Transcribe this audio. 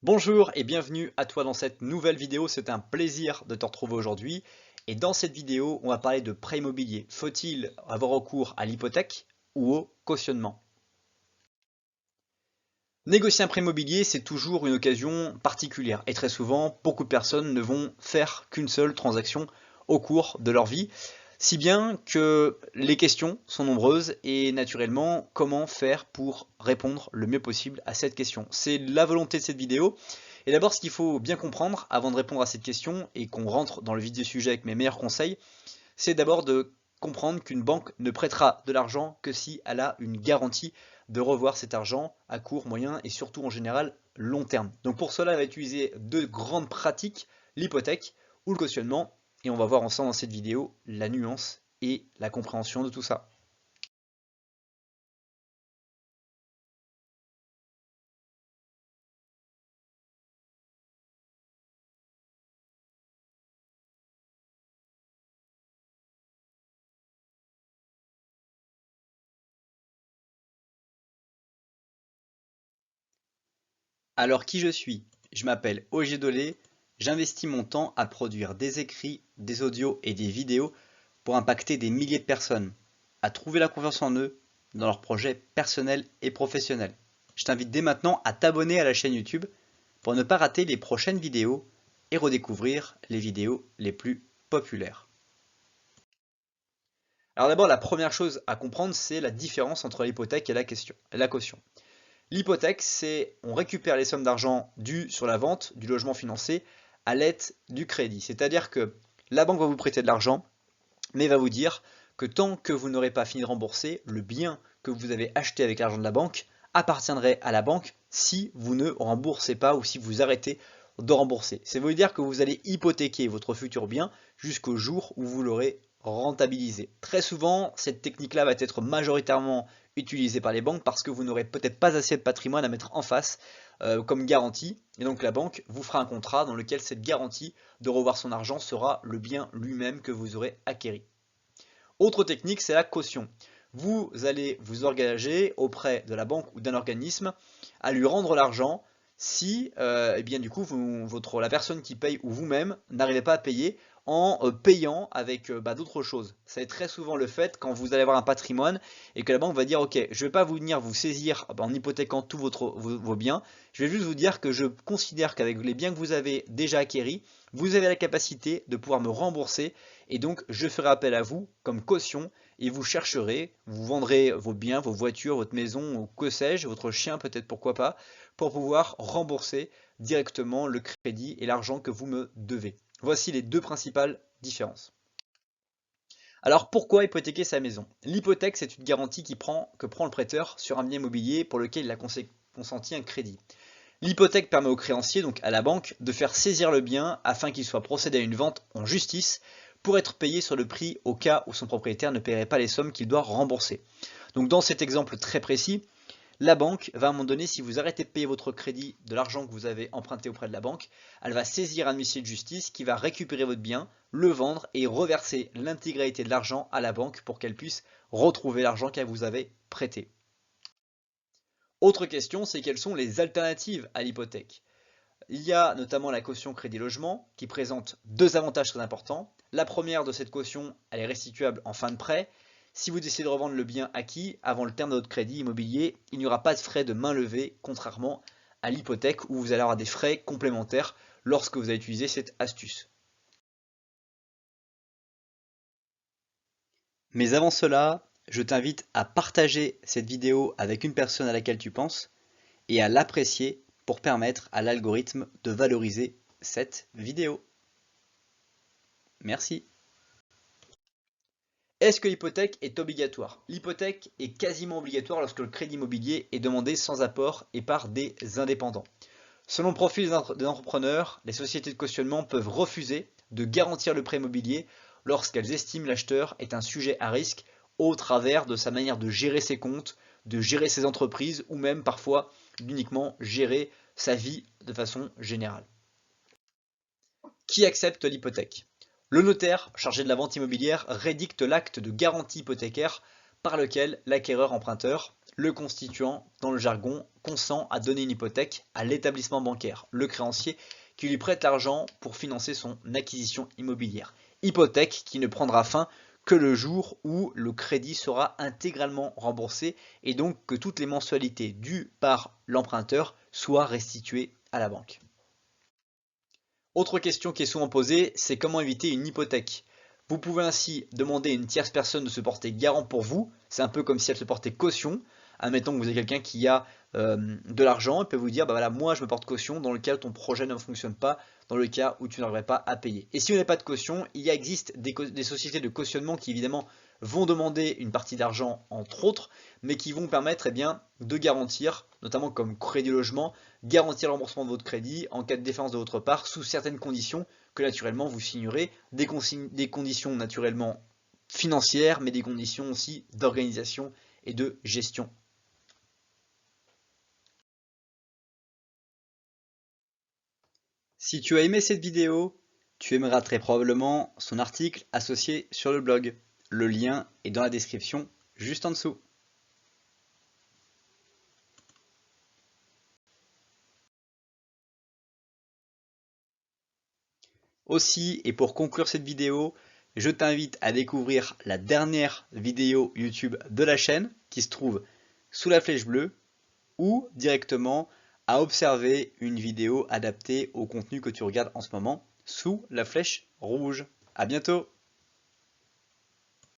Bonjour et bienvenue à toi dans cette nouvelle vidéo, c'est un plaisir de te retrouver aujourd'hui. Et dans cette vidéo, on va parler de prêt immobilier. Faut-il avoir recours à l'hypothèque ou au cautionnement? Négocier un prêt immobilier, c'est toujours une occasion particulière. Et très souvent, beaucoup de personnes ne vont faire qu'une seule transaction au cours de leur vie. Si bien que les questions sont nombreuses et naturellement, comment faire pour répondre le mieux possible à cette question? C'est la volonté de cette vidéo. Et d'abord, ce qu'il faut bien comprendre avant de répondre à cette question et qu'on rentre dans le vif du sujet avec mes meilleurs conseils, c'est d'abord de comprendre qu'une banque ne prêtera de l'argent que si elle a une garantie de revoir cet argent à court, moyen et surtout en général long terme. Donc pour cela, elle va utiliser deux grandes pratiques, l'hypothèque ou le cautionnement, et on va voir ensemble dans cette vidéo la nuance et la compréhension de tout ça. Alors qui je suis? Je m'appelle Ogier Dolé, j'investis mon temps à produire des écrits, des audios et des vidéos pour impacter des milliers de personnes, à trouver la confiance en eux dans leurs projets personnels et professionnels. Je t'invite dès maintenant à t'abonner à la chaîne YouTube pour ne pas rater les prochaines vidéos et redécouvrir les vidéos les plus populaires. Alors d'abord, la première chose à comprendre, c'est la différence entre l'hypothèque et la caution. L'hypothèque, c'est on récupère les sommes d'argent dues sur la vente du logement financé à l'aide du crédit. C'est-à-dire que la banque va vous prêter de l'argent, mais va vous dire que tant que vous n'aurez pas fini de rembourser, le bien que vous avez acheté avec l'argent de la banque appartiendrait à la banque si vous ne remboursez pas ou si vous arrêtez de rembourser. Ça veut dire que vous allez hypothéquer votre futur bien jusqu'au jour où vous l'aurez rentabilisé. Très souvent, cette technique-là va être majoritairement utilisée par les banques parce que vous n'aurez peut-être pas assez de patrimoine à mettre en face comme garantie. Et donc la banque vous fera un contrat dans lequel cette garantie de revoir son argent sera le bien lui-même que vous aurez acquéri. Autre technique, c'est la caution. Vous allez vous engager auprès de la banque ou d'un organisme à lui rendre l'argent si eh bien, du coup, la personne qui paye ou vous-même n'arrivez pas à payer en payant avec d'autres choses. C'est très souvent le fait quand vous allez avoir un patrimoine et que la banque va dire ok, je ne vais pas venir vous saisir en hypothéquant tous vos biens, je vais juste vous dire que je considère qu'avec les biens que vous avez déjà acquéris, vous avez la capacité de pouvoir me rembourser et donc je ferai appel à vous comme caution et vous chercherez, vous vendrez vos biens, vos voitures, votre maison ou que sais-je, votre chien peut-être pourquoi pas, pour pouvoir rembourser directement le crédit et l'argent que vous me devez. Voici les deux principales différences. Alors pourquoi hypothéquer sa maison? L'hypothèque, c'est une garantie que prend le prêteur sur un bien immobilier pour lequel il a consenti un crédit. L'hypothèque permet au créancier, donc à la banque, de faire saisir le bien afin qu'il soit procédé à une vente en justice pour être payé sur le prix au cas où son propriétaire ne paierait pas les sommes qu'il doit rembourser. Donc dans cet exemple très précis, la banque va à un moment donné, si vous arrêtez de payer votre crédit de l'argent que vous avez emprunté auprès de la banque, elle va saisir un huissier de justice qui va récupérer votre bien, le vendre et reverser l'intégralité de l'argent à la banque pour qu'elle puisse retrouver l'argent qu'elle vous avait prêté. Autre question, c'est quelles sont les alternatives à l'hypothèque? Il y a notamment la caution crédit logement qui présente deux avantages très importants. La première de cette caution, elle est restituable en fin de prêt. Si vous décidez de revendre le bien acquis avant le terme de votre crédit immobilier, il n'y aura pas de frais de main levée, contrairement à l'hypothèque où vous allez avoir des frais complémentaires lorsque vous allez utiliser cette astuce. Mais avant cela, je t'invite à partager cette vidéo avec une personne à laquelle tu penses et à l'apprécier pour permettre à l'algorithme de valoriser cette vidéo. Merci. Est-ce que l'hypothèque est obligatoire? L'hypothèque est quasiment obligatoire lorsque le crédit immobilier est demandé sans apport et par des indépendants. Selon le profil des entrepreneurs, les sociétés de cautionnement peuvent refuser de garantir le prêt immobilier lorsqu'elles estiment l'acheteur est un sujet à risque au travers de sa manière de gérer ses comptes, de gérer ses entreprises ou même parfois d'uniquement gérer sa vie de façon générale. Qui accepte l'hypothèque? Le notaire chargé de la vente immobilière rédicte l'acte de garantie hypothécaire par lequel l'acquéreur emprunteur, le constituant, dans le jargon, consent à donner une hypothèque à l'établissement bancaire, le créancier, qui lui prête l'argent pour financer son acquisition immobilière. Hypothèque qui ne prendra fin que le jour où le crédit sera intégralement remboursé et donc que toutes les mensualités dues par l'emprunteur soient restituées à la banque. Autre question qui est souvent posée, c'est comment éviter une hypothèque. Vous pouvez ainsi demander à une tierce personne de se porter garant pour vous, c'est un peu comme si elle se portait caution. Admettons que vous avez quelqu'un qui a de l'argent, il peut vous dire, bah voilà, moi je me porte caution dans le cas où ton projet ne fonctionne pas, dans le cas où tu n'arriverais pas à payer. Et si vous n'avez pas de caution, il existe des sociétés de cautionnement qui évidemment vont demander une partie d'argent entre autres, mais qui vont permettre bien, de garantir, notamment comme crédit logement, garantir le remboursement de votre crédit en cas de défaillance de votre part sous certaines conditions que naturellement vous signerez, des conditions naturellement financières, mais des conditions aussi d'organisation et de gestion. Si tu as aimé cette vidéo, tu aimeras très probablement son article associé sur le blog. Le lien est dans la description juste en dessous. Aussi, et pour conclure cette vidéo, je t'invite à découvrir la dernière vidéo YouTube de la chaîne qui se trouve sous la flèche bleue ou directement à observer une vidéo adaptée au contenu que tu regardes en ce moment sous la flèche rouge. À bientôt!